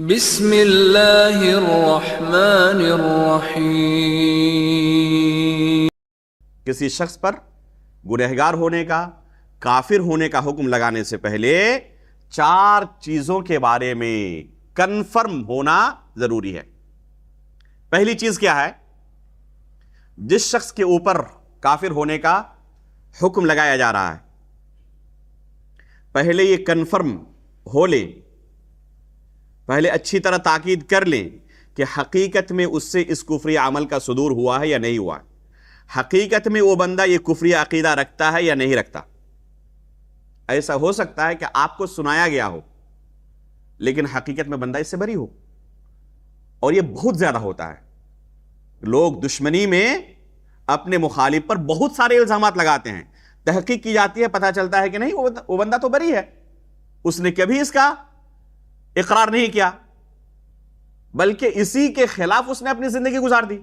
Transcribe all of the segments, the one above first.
بسم اللہ الرحمن الرحیم۔ کسی شخص پر گنہگار ہونے کا، کافر ہونے کا حکم لگانے سے پہلے 4 چیزوں کے بارے میں کنفرم ہونا ضروری ہے۔ پہلی چیز کیا ہے؟ جس شخص کے اوپر کافر ہونے کا حکم لگایا جا رہا ہے، پہلے یہ کنفرم ہو لیں، پہلے اچھی طرح تاکید کر لیں کہ حقیقت میں اس سے اس کفری عمل کا صدور ہوا ہے یا نہیں ہوا ہے، حقیقت میں وہ بندہ یہ کفری عقیدہ رکھتا ہے یا نہیں رکھتا۔ ایسا ہو سکتا ہے کہ آپ کو سنایا گیا ہو لیکن حقیقت میں بندہ اس سے بری ہو، اور یہ بہت زیادہ ہوتا ہے۔ لوگ دشمنی میں اپنے مخالف پر بہت سارے الزامات لگاتے ہیں، تحقیق کی جاتی ہے، پتہ چلتا ہے کہ نہیں وہ بندہ تو بری ہے، اس نے کبھی اس کا اقرار نہیں کیا، بلکہ اسی کے خلاف اس نے اپنی زندگی گزار دی۔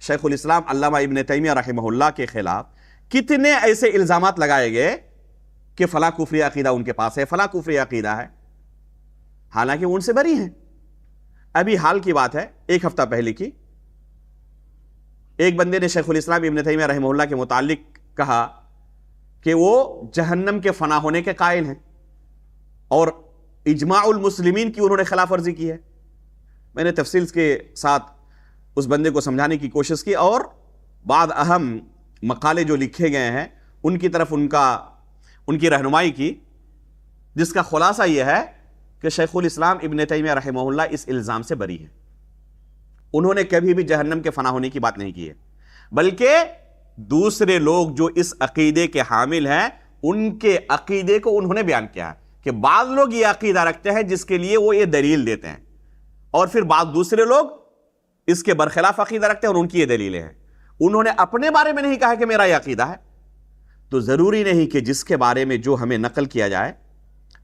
شیخ الاسلام علامہ ابن تیمیہ رحمہ اللہ کے خلاف کتنے ایسے الزامات لگائے گئے کہ فلاں کفری عقیدہ ان کے پاس ہے، فلاں کفری عقیدہ ہے، حالانکہ وہ ان سے بری ہیں۔ ابھی حال کی بات ہے، 1 ہفتہ پہلے کی، ایک بندے نے شیخ الاسلام ابن تیمیہ رحمہ اللہ کے متعلق کہا کہ وہ جہنم کے فنا ہونے کے قائل ہیں، اور اجماع المسلمین کی انہوں نے خلاف ورزی کی ہے۔ میں نے تفصیل کے ساتھ اس بندے کو سمجھانے کی کوشش کی، اور بعض اہم مقالے جو لکھے گئے ہیں ان کی طرف ان کی رہنمائی کی، جس کا خلاصہ یہ ہے کہ شیخ الاسلام ابن تیمیہ رحمہ اللہ اس الزام سے بری ہے۔ انہوں نے کبھی بھی جہنم کے فنا ہونے کی بات نہیں کی ہے، بلکہ دوسرے لوگ جو اس عقیدے کے حامل ہیں ان کے عقیدے کو انہوں نے بیان کیا ہے کہ بعض لوگ یہ عقیدہ رکھتے ہیں جس کے لیے وہ یہ دلیل دیتے ہیں، اور پھر بعض دوسرے لوگ اس کے برخلاف عقیدہ رکھتے ہیں اور ان کی یہ دلیلیں ہیں۔ انہوں نے اپنے بارے میں نہیں کہا کہ میرا یہ عقیدہ ہے، تو ضروری نہیں کہ جس کے بارے میں جو ہمیں نقل کیا جائے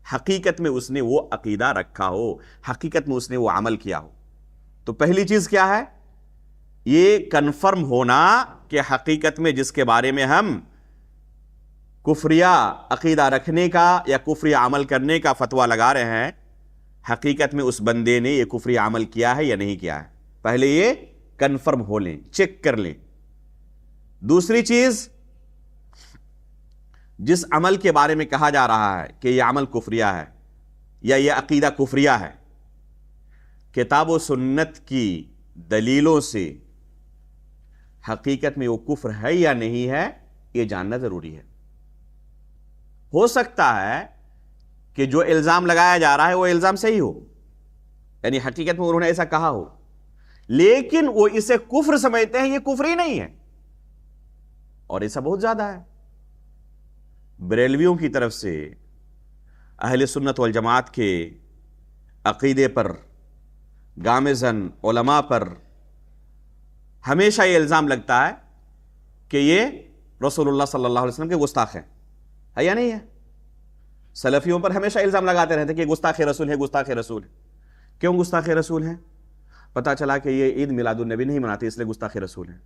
حقیقت میں اس نے وہ عقیدہ رکھا ہو، حقیقت میں اس نے وہ عمل کیا ہو۔ تو پہلی چیز کیا ہے؟ یہ کنفرم ہونا کہ حقیقت میں جس کے بارے میں ہم کفریہ عقیدہ رکھنے کا یا کفری عمل کرنے کا فتویٰ لگا رہے ہیں، حقیقت میں اس بندے نے یہ کفری عمل کیا ہے یا نہیں کیا ہے، پہلے یہ کنفرم ہو لیں، چیک کر لیں۔ دوسری چیز، جس عمل کے بارے میں کہا جا رہا ہے کہ یہ عمل کفریہ ہے یا یہ عقیدہ کفریہ ہے، کتاب و سنت کی دلیلوں سے حقیقت میں وہ کفر ہے یا نہیں ہے یہ جاننا ضروری ہے۔ ہو سکتا ہے کہ جو الزام لگایا جا رہا ہے وہ الزام صحیح ہو، یعنی حقیقت میں انہوں نے ایسا کہا ہو، لیکن وہ اسے کفر سمجھتے ہیں، یہ کفر ہی نہیں ہے، اور ایسا بہت زیادہ ہے۔ بریلویوں کی طرف سے اہل سنت والجماعت کے عقیدے پر گامزن علماء پر ہمیشہ یہ الزام لگتا ہے کہ یہ رسول اللہ صلی اللہ علیہ وسلم کے گستاخ ہیں، ہے یا نہیں ہے؟ سلفیوں پر ہمیشہ الزام لگاتے رہتے کہ گستاخ رسول ہے، گستاخ رسول ہے۔ کیوں گستاخ رسول ہیں؟ پتہ چلا کہ یہ عید میلاد النبی نہیں مناتے، اس لیے گستاخ رسول ہیں۔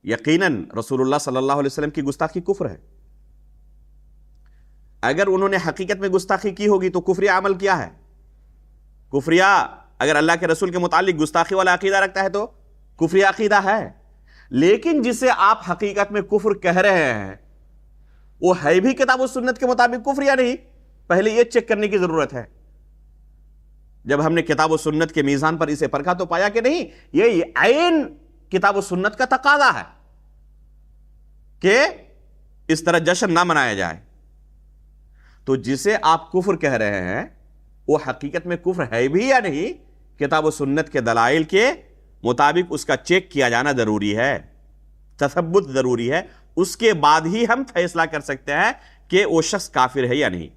یقیناً رسول اللہ صلی اللہ علیہ وسلم کی گستاخی کفر ہے۔ اگر انہوں نے حقیقت میں گستاخی کی ہوگی تو کفری عمل کیا ہے؟ کفریہ اگر اللہ کے رسول کے متعلق گستاخی والا عقیدہ رکھتا ہے تو کفری عقیدہ ہے، لیکن جسے آپ حقیقت میں کفر کہہ رہے ہیں وہ ہے بھی کتاب و سنت کے مطابق کفر یا نہیں، پہلے یہ چیک کرنے کی ضرورت ہے۔ جب ہم نے کتاب و سنت کے میزان پر اسے پرکھا تو پایا کہ نہیں، یہ عین کتاب و سنت کا تقاضا ہے کہ اس طرح جشن نہ منایا جائے۔ تو جسے آپ کفر کہہ رہے ہیں وہ حقیقت میں کفر ہے بھی یا نہیں، کتاب و سنت کے دلائل کے مطابق اس کا چیک کیا جانا ضروری ہے، تثبت ضروری ہے، اس کے بعد ہی ہم فیصلہ کر سکتے ہیں کہ وہ شخص کافر ہے یا نہیں۔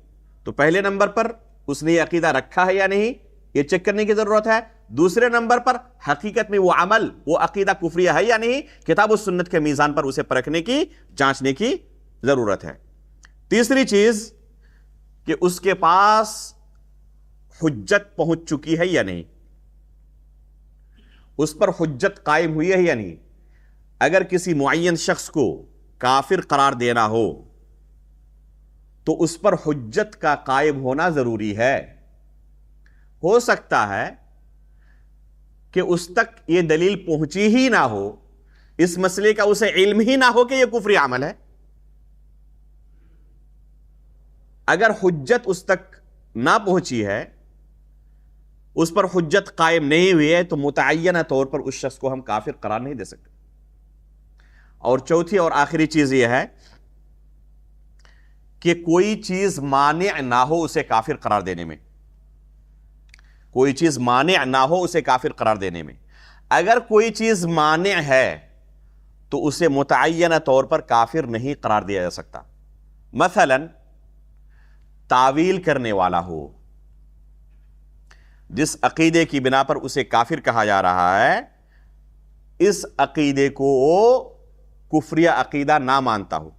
تو پہلے نمبر پر اس نے یہ عقیدہ رکھا ہے یا نہیں یہ چیک کرنے کی ضرورت ہے۔ دوسرے نمبر پر حقیقت میں وہ عمل، وہ عقیدہ کفریہ ہے یا نہیں، کتاب و سنت کے میزان پر اسے پرکھنے کی، جانچنے کی ضرورت ہے۔ تیسری چیز کہ اس کے پاس حجت پہنچ چکی ہے یا نہیں، اس پر حجت قائم ہوئی ہے یا نہیں۔ اگر کسی معین شخص کو کافر قرار دینا ہو تو اس پر حجت کا قائم ہونا ضروری ہے۔ ہو سکتا ہے کہ اس تک یہ دلیل پہنچی ہی نہ ہو، اس مسئلے کا اسے علم ہی نہ ہو کہ یہ کفری عمل ہے. اگر حجت اس تک نہ پہنچی ہے، اس پر حجت قائم نہیں ہوئی ہے، تو متعینہ طور پر اس شخص کو ہم کافر قرار نہیں دے سکتے. اور چوتھی اور آخری چیز یہ ہے کہ کوئی چیز مانع نہ ہو اسے کافر قرار دینے میں. کوئی چیز مانع نہ ہو اسے کافر قرار دینے میں. اگر کوئی چیز مانع ہے تو اسے متعینہ طور پر کافر نہیں قرار دیا جا سکتا. مثلا تعویل کرنے والا ہو، جس عقیدے کی بنا پر اسے کافر کہا جا رہا ہے، اس عقیدے کو کفریہ عقیدہ نہ مانتا ہو،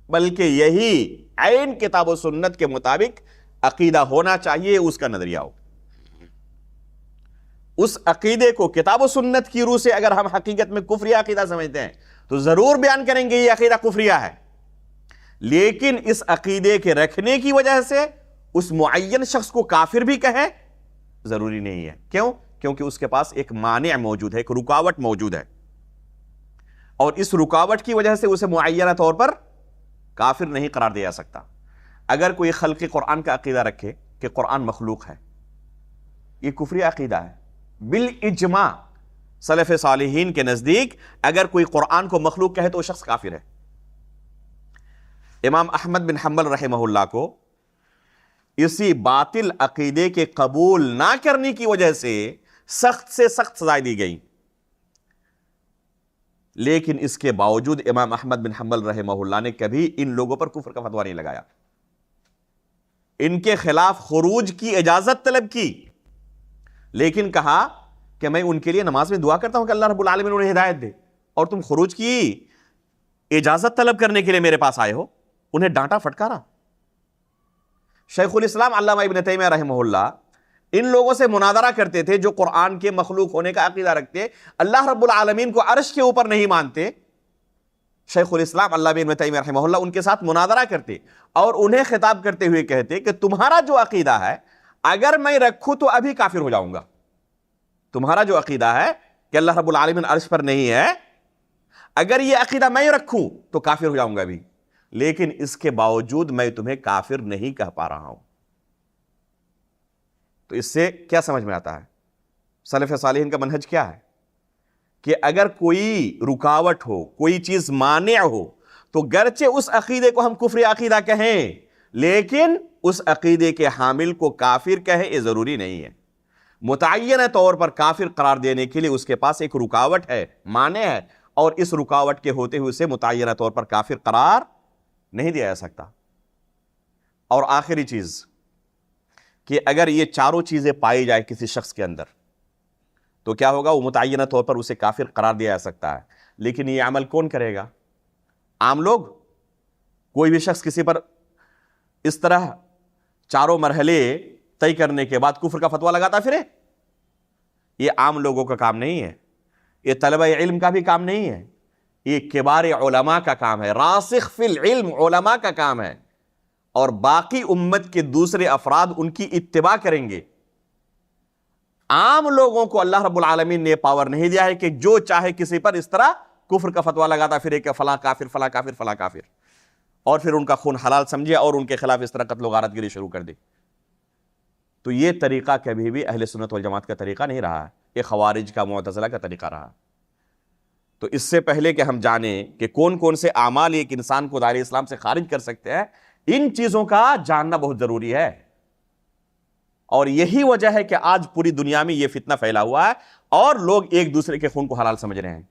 بلکہ یہی عین کتاب و سنت کے مطابق عقیدہ ہونا چاہیے، اس کا نظریہ ہو. اس عقیدے کو کتاب و سنت کی روح سے اگر ہم حقیقت میں کفریہ عقیدہ سمجھتے ہیں تو ضرور بیان کریں گے یہ عقیدہ کفریہ ہے. لیکن اس عقیدے کے رکھنے کی وجہ سے اس معین شخص کو کافر بھی کہیں ضروری نہیں ہے. کیوں؟ کیونکہ اس کے پاس ایک مانع موجود ہے، ایک رکاوٹ موجود ہے، اور اس رکاوٹ کی وجہ سے اسے معینہ طور پر کافر نہیں قرار دیا جا سکتا. اگر کوئی خلق قرآن کا عقیدہ رکھے کہ قرآن مخلوق ہے، یہ کفری عقیدہ ہے. بالاجماع سلف صالحین کے نزدیک اگر کوئی قرآن کو مخلوق کہے تو وہ شخص کافر ہے. امام احمد بن حنبل رحمہ اللہ کو اسی باطل عقیدے کے قبول نہ کرنے کی وجہ سے سخت سے سخت سزائیں دی گئی. لیکن اس کے باوجود امام احمد بن حنبل رحمہ اللہ نے کبھی ان لوگوں پر کفر کا فتویٰ نہیں لگایا. ان کے خلاف خروج کی اجازت طلب کی، لیکن کہا کہ میں ان کے لیے نماز میں دعا کرتا ہوں کہ اللہ رب العالمین انہیں ہدایت دے، اور تم خروج کی اجازت طلب کرنے کے لیے میرے پاس آئے ہو. انہیں ڈانٹا پھٹکارا. شیخ الاسلام علامہ ابن تیمیہ رحمہ اللہ ان لوگوں سے مناظرہ کرتے تھے جو قرآن کے مخلوق ہونے کا عقیدہ رکھتے، اللہ رب العالمین کو عرش کے اوپر نہیں مانتے. شیخ الاسلام علامہ ابن تیمیہ رحمہ اللہ ان کے ساتھ مناظرہ کرتے اور انہیں خطاب کرتے ہوئے کہتے کہ تمہارا جو عقیدہ ہے اگر میں رکھوں تو ابھی کافر ہو جاؤں گا. تمہارا جو عقیدہ ہے کہ اللہ رب العالمین عرش پر نہیں ہے، اگر یہ عقیدہ میں رکھوں تو کافر ہو جاؤں گا ابھی، لیکن اس کے باوجود میں تمہیں کافر نہیں کہہ پا رہا ہوں. تو اس سے کیا سمجھ میں آتا ہے؟ سلف صالحین کا منہج کیا ہے کہ اگر کوئی رکاوٹ ہو، کوئی چیز مانع ہو، تو گرچہ اس عقیدے کو ہم کفر عقیدہ کہیں لیکن اس عقیدے کے حامل کو کافر کہیں یہ ضروری نہیں ہے. متعینہ طور پر کافر قرار دینے کے لیے اس کے پاس ایک رکاوٹ ہے، مانع ہے، اور اس رکاوٹ کے ہوتے ہوئے اسے متعینہ طور پر کافر قرار نہیں دیا جا سکتا. اور آخری چیز کہ اگر یہ چاروں چیزیں پائی جائے کسی شخص کے اندر تو کیا ہوگا؟ وہ متعینہ طور پر اسے کافر قرار دیا جا سکتا ہے. لیکن یہ عمل کون کرے گا؟ عام لوگ. کوئی بھی شخص کسی پر اس طرح چاروں مرحلے طے کرنے کے بعد کفر کا فتویٰ لگاتا پھرے، یہ عام لوگوں کا کام نہیں ہے، یہ طلبہ علم کا بھی کام نہیں ہے، یہ کبار علماء کا کام ہے، راسخ فی العلم علماء کا کام ہے، اور باقی امت کے دوسرے افراد ان کی اتباع کریں گے. عام لوگوں کو اللہ رب العالمین نے پاور نہیں دیا ہے کہ جو چاہے کسی پر اس طرح کفر کا فتویٰ لگاتا پھرے کہ فلاں کافر فلاں کافر فلاں کافر، اور پھر ان کا خون حلال سمجھے اور ان کے خلاف اس طرح قتل و غارت گری شروع کر دے. تو یہ طریقہ کبھی بھی اہل سنت والجماعت کا طریقہ نہیں رہا، یہ خوارج کا، معتزلہ کا طریقہ رہا. تو اس سے پہلے کہ ہم جانیں کہ کون کون سے اعمال ایک انسان کو دائرہ اسلام سے خارج کر سکتے ہیں، ان چیزوں کا جاننا بہت ضروری ہے. اور یہی وجہ ہے کہ آج پوری دنیا میں یہ فتنہ پھیلا ہوا ہے اور لوگ ایک دوسرے کے خون کو حلال سمجھ رہے ہیں.